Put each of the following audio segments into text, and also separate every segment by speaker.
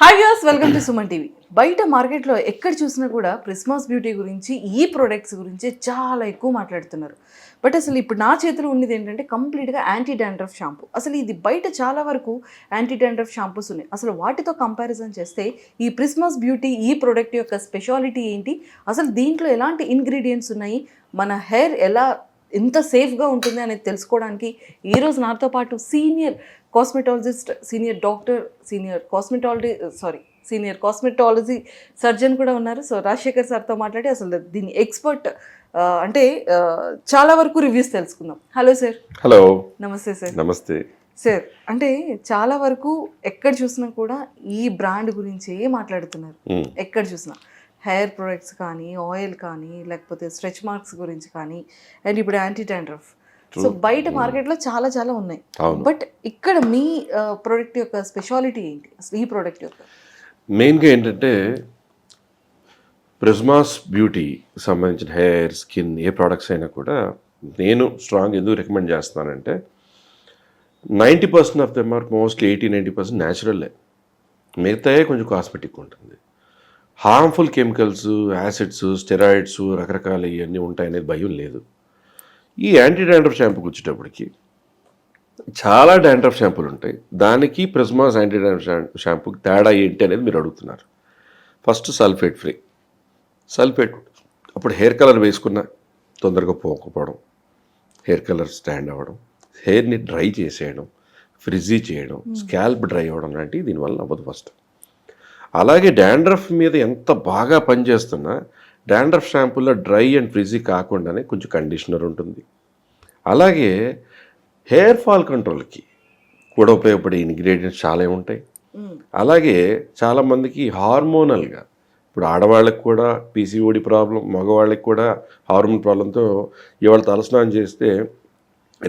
Speaker 1: Hi viewers, welcome to Suman TV. బయట మార్కెట్లో ఎక్కడ చూసినా కూడా ప్రిస్మాస్ బ్యూటీ గురించి, ఈ ప్రొడక్ట్స్ గురించి చాలా ఎక్కువ మాట్లాడుతున్నారు. బట్ అసలు ఇప్పుడు నా చేతిలో ఉన్నది ఏంటంటే కంప్లీట్గా యాంటీ డాండ్రఫ్ షాంపూ. అసలు ఇది బయట చాలా వరకు యాంటీ డాండ్రఫ్ షాంపూస్ ఉన్నాయి. అసలు వాటితో కంపారిజన్ చేస్తే ఈ ప్రిస్మాస్ బ్యూటీ ఈ ప్రొడక్ట్ యొక్క స్పెషాలిటీ ఏంటి, అసలు దీంట్లో ఎలాంటి ఇంగ్రీడియంట్స్ ఉన్నాయి, మన హెయిర్ ఎలా ఎంత సేఫ్గా ఉంటుంది అనేది తెలుసుకోవడానికి ఈరోజు నాతో పాటు senior cosmetologist, senior doctor, senior cosmetology surgeon కూడా ఉన్నారు. సో రాజశేఖర్ సార్తో మాట్లాడి అసలు దీని ఎక్స్పర్ట్ అంటే చాలా వరకు రివ్యూస్ తెలుసుకుందాం. Hello sir.
Speaker 2: హలో,
Speaker 1: నమస్తే సార్.
Speaker 2: నమస్తే
Speaker 1: సార్. అంటే చాలా వరకు ఎక్కడ చూసినా కూడా ఈ బ్రాండ్ గురించే మాట్లాడుతున్నారు. ఎక్కడ చూసినా హెయిర్ ప్రొడక్ట్స్ కానీ, ఆయిల్ కానీ, లేకపోతే స్ట్రెచ్ మార్క్స్ గురించి కానీ, అండ్ ఇప్పుడు యాంటీ డాండ్రఫ్. సో బయట మార్కెట్లో చాలా చాలా ఉన్నాయి. బట్ ఇక్కడ మీ ప్రోడక్ట్ యొక్క స్పెషాలిటీ ఏంటి, అసలు ఈ ప్రోడక్ట్ యొక్క?
Speaker 2: మెయిన్గా ఏంటంటే ప్రిస్మాస్ బ్యూటీ సంబంధించిన హెయిర్, స్కిన్ ఏ ప్రోడక్ట్స్ అయినా కూడా నేను స్ట్రాంగ్ ఎందుకు రికమెండ్ చేస్తున్నానంటే 90% ఆఫ్ దెమ్ ఆర్ మోస్ట్లీ 80-90% న్యాచురల్లే. మిగతాయే కొంచెం కాస్మెటిక్ ఉంటుంది. హార్మ్ఫుల్ కెమికల్స్, యాసిడ్స్, స్టెరాయిడ్స్ రకరకాల ఇవన్నీ ఉంటాయనేది భయం లేదు. ఈ యాంటీ డాండ్రఫ్ షాంపూకి వచ్చేటప్పటికి చాలా డాండ్రఫ్ షాంపూలు ఉంటాయి. దానికి ప్రిస్మాస్ యాంటీ డాండ్రఫ్ షాంపూకి తేడా ఏంటి అనేది మీరు అడుగుతున్నారు. First sulphate free. సల్ఫేట్ అప్పుడు హెయిర్ కలర్ వేసుకున్న తొందరగా పోకపోవడం, హెయిర్ కలర్ స్టాండ్ అవ్వడం, హెయిర్ని డ్రై చేసేయడం, ఫ్రిజీ చేయడం, స్కాల్ప్ డ్రై అవ్వడం లాంటివి దీనివల్ల అవ్వదు ఫస్ట్. అలాగే డాండ్రఫ్ మీద ఎంత బాగా పనిచేస్తున్నా డాండ్రఫ్ షాంపూలో డ్రై అండ్ ఫ్రిజీ కాకుండానే కొంచెం కండిషనర్ ఉంటుంది. అలాగే హెయిర్ ఫాల్ కంట్రోల్కి కూడా ఉపయోగపడే ఇంగ్రీడియంట్స్ చాలా ఉంటాయి. అలాగే చాలామందికి హార్మోనల్గా, ఇప్పుడు ఆడవాళ్ళకి కూడా పీసీఓడి ప్రాబ్లం, మగవాళ్ళకి కూడా హార్మోన్ ప్రాబ్లంతో ఇవాళ తలస్నానం చేస్తే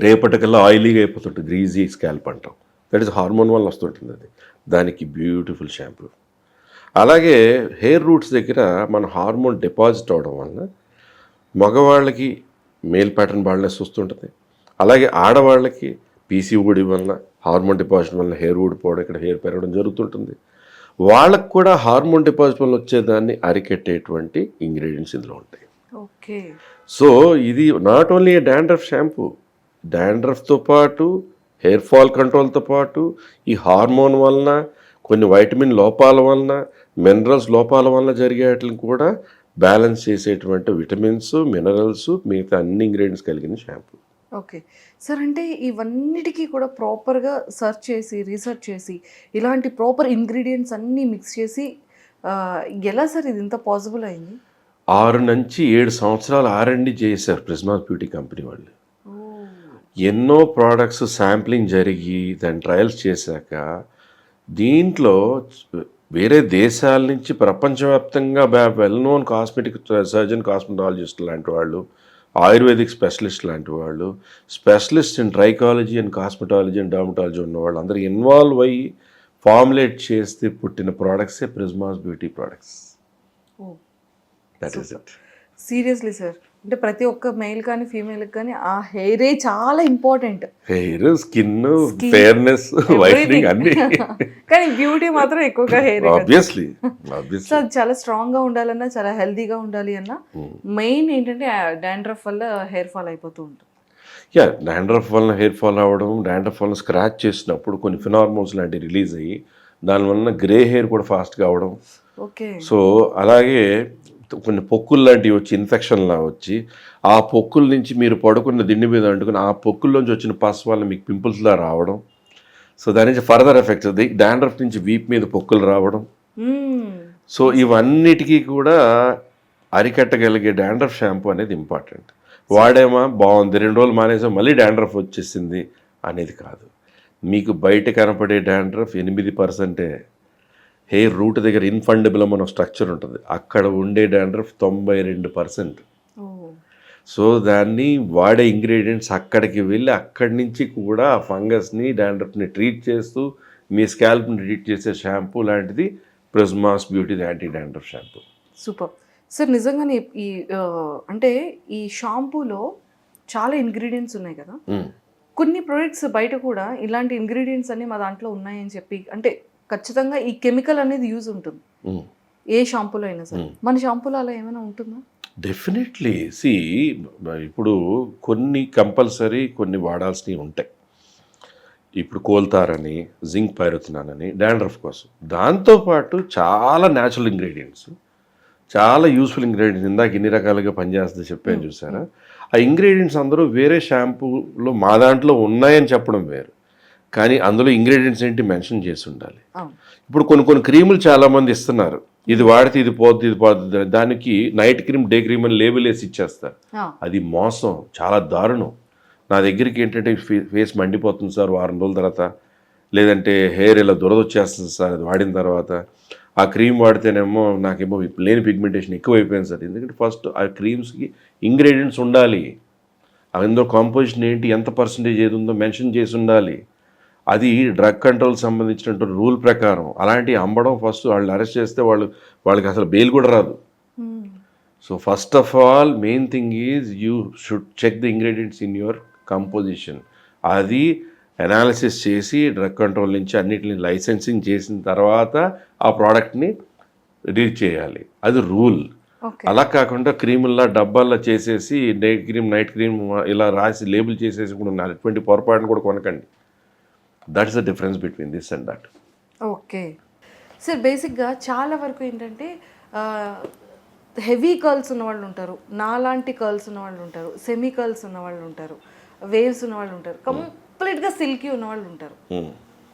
Speaker 2: రేపటికల్లా ఆయిలీగా అయిపోతుంటుంది, గ్రీజీ స్కాల్ప్ అంటాం. దట్ ఈస్ హార్మోన్ వల్ల వస్తుంటుంది. అది దానికి బ్యూటిఫుల్ షాంపూ. అలాగే హెయిర్ రూట్స్ దగ్గర మన హార్మోన్ డిపాజిట్ అవడం వలన మగవాళ్ళకి మేల్ ప్యాటర్న్ బాల్నెస్ వస్తుంటుంది. అలాగే ఆడవాళ్ళకి పీసీఓడి వలన, హార్మోన్ డిపాజిట్ వలన హెయిర్ ఊడిపోవడం, ఇక్కడ హెయిర్ పెరగడం జరుగుతుంటుంది. వాళ్ళకు కూడా హార్మోన్ డిపాజిట్ వల్ల వచ్చేదాన్ని అరికెట్టేటువంటి ఇంగ్రీడియంట్స్ ఇందులో ఉంటాయి.
Speaker 1: ఓకే.
Speaker 2: సో ఇది నాట్ ఓన్లీ డాండ్రఫ్ షాంపూ, డాండ్రఫ్తో పాటు హెయిర్ ఫాల్ కంట్రోల్తో పాటు ఈ హార్మోన్ వలన, కొన్ని వైటమిన్ లోపాల వలన, మినరల్స్ లోపాల వలన జరిగేటిని కూడా బ్యాలెన్స్ చేసేటువంటి విటమిన్స్, మినరల్స్, మిగతా అన్ని ఇంగ్రీడియంట్స్ కలిగిన షాంపూ.
Speaker 1: Okay sir. అంటే ఇవన్నిటికీ కూడా ప్రాపర్గా రీసెర్చ్ చేసి ఇలాంటి ప్రాపర్ ఇంగ్రీడియంట్స్ అన్నీ మిక్స్ చేసి ఎలా సార్ ఇది ఇంత పాసిబుల్ అయింది?
Speaker 2: 6 నుంచి 7 సంవత్సరాలు R&D చేశారు ప్రిస్మాస్ బ్యూటీ కంపెనీ వాళ్ళు. ఎన్నో ప్రోడక్ట్స్ శాంప్లింగ్ జరిగి దాని ట్రయల్స్ చేశాక దీంట్లో వేరే దేశాల నుంచి ప్రపంచవ్యాప్తంగా well known cosmetic surgeon, cosmetologist లాంటి వాళ్ళు, ఆయుర్వేదిక్ స్పెషలిస్ట్ లాంటి వాళ్ళు, specialist in trichology and cosmetology and dermatology ఉన్న వాళ్ళు అందరూ ఇన్వాల్వ్ అయ్యి ఫార్ములేట్ చేస్తే పుట్టిన ప్రోడక్ట్సే Prismas beauty products. That is it.
Speaker 1: Seriously sir, అంటే ప్రతి ఒక్క మెయిల్ కానీ ఫీమేల్కి కానీ ఆ హెయిరే చాలా important.
Speaker 2: Hair, skin, fairness, whitening అన్ని.
Speaker 1: కానీ బ్యూటీ మాత్రం ఎక్కువగా హెయిర్.
Speaker 2: ఆబ్వియస్లీ
Speaker 1: సో చాలా స్ట్రాంగ్గా ఉండాలన్నా, చాలా హెల్తీగా ఉండాలి అన్నా మెయిన్ ఏంటంటే డాండ్రఫ్ వల్ల హెయిర్ ఫాల్ అయిపోతూ ఉంటుంది.
Speaker 2: డాండ్రఫ్ వలన హెయిర్ ఫాల్ అవ్వడం, డాండ్రఫ్ వలన స్క్రాచ్ చేసినప్పుడు కొన్ని ఫినార్మోన్స్ లాంటివి రిలీజ్ అయ్యి దానివల్ల గ్రే హెయిర్ కూడా ఫాస్ట్గా అవడం.
Speaker 1: ఓకే.
Speaker 2: సో అలాగే కొన్ని పొక్కులు లాంటివి వచ్చి, ఇన్ఫెక్షన్లా వచ్చి, ఆ పొక్కుల నుంచి మీరు పడుకున్న దిండి మీద అంటుకుని ఆ పొక్కుల్లోంచి వచ్చిన పస్ వల్ల మీకు పింపుల్స్లా రావడం. సో దాని నుంచి ఫర్దర్ ఎఫెక్ట్స్ అది డాండ్రఫ్ నుంచి వీప్ మీద పొక్కులు రావడం. సో ఇవన్నిటికీ కూడా అరికట్టగలిగే డాండ్రఫ్ షాంపూ అనేది ఇంపార్టెంట్. వాడేమా బాగుంది, 2 రోజులు మానేసా మళ్ళీ డాండ్రఫ్ వచ్చేసింది అనేది కాదు. మీకు బయట కనపడే డాండ్రఫ్ 8%. హెయిర్ రూట్ దగ్గర ఇన్ఫండబులం అనే స్ట్రక్చర్ ఉంటుంది, అక్కడ ఉండే డాండ్రఫ్ 92%. సో దాన్ని వాడే ఇంగ్రీడియంట్స్ అక్కడికి వెళ్ళి అక్కడి నుంచి కూడా ఆ ఫంగస్ని, డాండ్రఫ్ని ట్రీట్ చేస్తూ మీ స్కాల్ప్ని ట్రీట్ చేసే షాంపూ లాంటిది Prismas beauty anti dandruff shampoo.
Speaker 1: Super sir. నిజంగానే ఈ అంటే ఈ షాంపూలో చాలా ఇంగ్రీడియంట్స్ ఉన్నాయి కదా. కొన్ని ప్రొడక్ట్స్ బయట కూడా ఇలాంటి ఇంగ్రీడియంట్స్ అన్ని మా దాంట్లో ఉన్నాయని చెప్పి, అంటే ఖచ్చితంగా ఈ కెమికల్ అనేది యూజ్ ఉంటుంది
Speaker 2: ఉమ్.
Speaker 1: ఏ షాంపూలో అయినా సరే. మన షాంపూలో అలా ఏమైనా ఉంటుందా?
Speaker 2: డెఫినెట్లీ ఇప్పుడు కొన్ని కంపల్సరీ కొన్ని వాడాల్సినవి ఉంటాయి. ఇప్పుడు కోల్తారని, జింక్ పైరుతున్నాన్ అని డాండ్రఫ్ కోసం. దాంతోపాటు చాలా న్యాచురల్ ఇంగ్రీడియంట్స్, చాలా యూస్ఫుల్ ఇంగ్రీడియంట్స్, ఇందాక ఇన్ని రకాలుగా పనిచేస్తుంది చెప్పాను చూసారా. ఆ ఇంగ్రీడియంట్స్ అందరూ వేరే షాంపూలో మా దాంట్లో ఉన్నాయని చెప్పడం వేరు, కానీ అందులో ఇంగ్రీడియంట్స్ ఏంటి మెన్షన్ చేసి ఉండాలి. ఇప్పుడు కొన్ని క్రీములు చాలామంది ఇస్తున్నారు, ఇది వాడితే ఇది పోతుంది ఇది పోతుంది, దానికి నైట్ క్రీమ్ డే క్రీమ్ అని లేబుల్ వేసి ఇచ్చేస్తారు. అది మోసం, చాలా దారుణం. నా దగ్గరికి ఏంటంటే ఫేస్ మండిపోతుంది సార్ వారం రోజుల తర్వాత, లేదంటే హెయిర్ ఇలా దురద వచ్చేస్తుంది సార్ అది వాడిన తర్వాత, ఆ క్రీమ్ వాడితేనేమో నాకేమో లేని పిగ్మెంటేషన్ ఎక్కువైపోయింది సార్. ఎందుకంటే ఫస్ట్ ఆ క్రీమ్స్కి ఇంగ్రీడియంట్స్ ఉండాలి, అందులో కాంపోజిషన్ ఏంటి, ఎంత పర్సంటేజ్ ఏది ఉందో మెన్షన్ చేసి ఉండాలి. అది డ్రగ్ కంట్రోల్ సంబంధించినటువంటి రూల్ ప్రకారం అలాంటివి అమ్మడం, ఫస్ట్ వాళ్ళు అరెస్ట్ చేస్తే వాళ్ళకి అసలు బెయిల్ కూడా రాదు. So first of all main thing is you should check the ingredients in your composition. అది అనాలిసిస్ చేసి డ్రగ్ కంట్రోల్ నుంచి అన్నిటిని లైసెన్సింగ్ చేసిన తర్వాత ఆ ప్రోడక్ట్ని రిలీజ్ చేయాలి, అది రూల్. అలా కాకుండా క్రీముల్లా డబ్బాల్లో చేసేసి డే క్రీమ్ నైట్ క్రీమ్ ఇలా రాసి లేబుల్ చేసేసి కూడా ఉన్నారు. ఎటువంటి పొరపాటును కూడా కొనకండి. That is the difference between this and that.
Speaker 1: Okay sir, బేసిక్గా చాలా వరకు ఏంటంటే హెవీ కర్ల్స్ ఉన్న వాళ్ళు ఉంటారు, నాలాంటి కర్ల్స్ ఉన్న వాళ్ళు ఉంటారు, సెమీ కర్ల్స్ ఉన్న వాళ్ళు ఉంటారు, వేవ్స్ ఉన్న వాళ్ళు ఉంటారు, కంప్లీట్గా సిల్కీ ఉన్న వాళ్ళు ఉంటారు.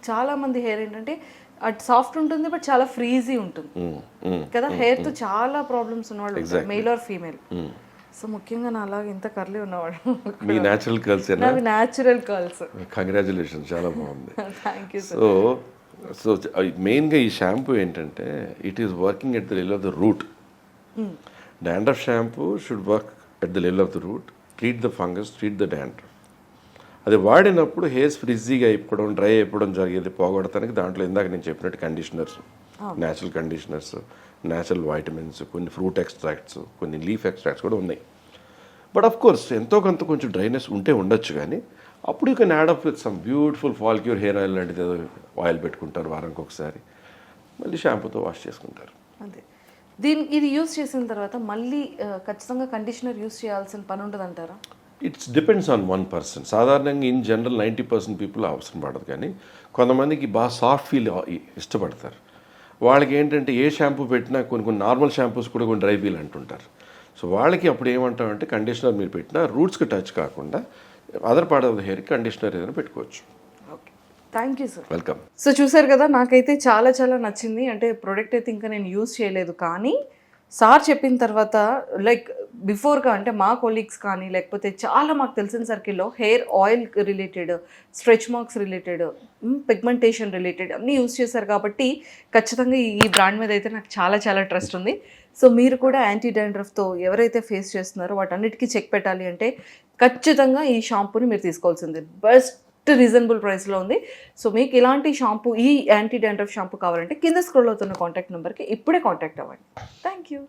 Speaker 1: చాలా మంది హెయిర్ ఏంటంటే అటు సాఫ్ట్ ఉంటుంది బట్ చాలా ఫ్రీజీ ఉంటుంది కదా. హెయిర్తో చాలా ప్రాబ్లమ్స్ ఉన్నవాళ్ళు ఉంటారు, మెయిల్ ఆర్ ఫీమేల్. సో ముఖ్యంగా నా అలాగే ఇంత కర్లీ ఉన్నవాడు.
Speaker 2: మీ న్యాచురల్ కర్ల్స్?
Speaker 1: నావి న్యాచురల్ కర్ల్స్.
Speaker 2: కంగ్రాచులేషన్స్, చాలా బాగుంది.
Speaker 1: Thank you sir.
Speaker 2: సో మెయిన్గా ఈ షాంపూ ఏంటంటే it is working at the level of the route. Dandruff shampoo should work at the level of the route, treat the fungus, treat the dandruff. అది వాడినప్పుడు hairs ఫ్రిజ్జీగా అయిపోవడం, dry అయిపోవడం జరిగేది పోగొడటానికి దాంట్లో ఇందాక నేను చెప్పినట్టు conditioners, natural conditioners, natural vitamins, కొన్ని ఫ్రూట్ ఎక్స్ట్రాక్ట్స్, కొన్ని లీఫ్ ఎక్స్ట్రాక్ట్స్ కూడా ఉన్నాయి. బట్ ఆఫ్ కోర్స్ ఎంతో కొంత కొంచెం డ్రైనెస్ ఉంటే ఉండొచ్చు, కానీ అప్పుడు you can add up with some beautiful ఫాల్క్యూర్ హెయిర్ ఆయిల్ లాంటిది ఏదో ఆయిల్ పెట్టుకుంటారు వారానికి ఒకసారి, మళ్ళీ షాంపూతో వాష్ చేసుకుంటారు.
Speaker 1: అదే ఇది యూస్ చేసిన తర్వాత మళ్ళీ ఖచ్చితంగా కండిషనర్ యూస్ చేయాల్సిన పని ఉంటుంది అంటారా?
Speaker 2: It's depends on one person. సాధారణంగా ఇన్ జనరల్ 90% పీపుల్ అవసరం పడదు, కానీ కొంతమందికి బాగా సాఫ్ట్ ఫీల్ ఇష్టపడతారు. వాళ్ళకి ఏంటంటే ఏ షాంపూ పెట్టినా కొన్ని నార్మల్ షాంపూస్ కూడా కొన్ని డ్రై ఫీల్ అంటుంటారు. సో వాళ్ళకి అప్పుడు ఏమంటామంటే కండిషనర్ మీరు పెట్టినా రూట్స్కి టచ్ కాకుండా అదర్ పార్ట్ ఆఫ్ ద హెయిర్కి కండిషనర్ ఏదైనా పెట్టుకోవచ్చు.
Speaker 1: Okay, thank you sir.
Speaker 2: Welcome.
Speaker 1: So చూసారు కదా, నాకైతే చాలా చాలా నచ్చింది. అంటే ప్రోడక్ట్ అయితే ఇంకా నేను యూస్ చేయలేదు, కానీ సార్ చెప్పిన తర్వాత లైక్ బిఫోర్గా అంటే మా కొలీగ్స్ కానీ లేకపోతే చాలా మాకు తెలిసిన సర్కిల్లో hair oil related, stretch marks related, pigmentation related అన్నీ యూస్ చేశారు కాబట్టి ఖచ్చితంగా ఈ బ్రాండ్ మీద అయితే నాకు చాలా చాలా ట్రస్ట్ ఉంది. సో మీరు కూడా యాంటీ డాండ్రఫ్తో ఎవరైతే ఫేస్ చేస్తున్నారో వాటన్నిటికీ చెక్ పెట్టాలి అంటే ఖచ్చితంగా ఈ షాంపూని మీరు తీసుకోవాల్సింది. బెస్ట్ రీజనబుల్ ప్రైస్లో ఉంది. సో మీకు ఇలాంటి షాంపూ, ఈ యాంటీ డాండ్రఫ్ షాంపూ కావాలంటే కింద స్క్రోల్ అవుతున్న కాంటాక్ట్ నెంబర్కి ఇప్పుడే కాంటాక్ట్ అవ్వండి. Thank you.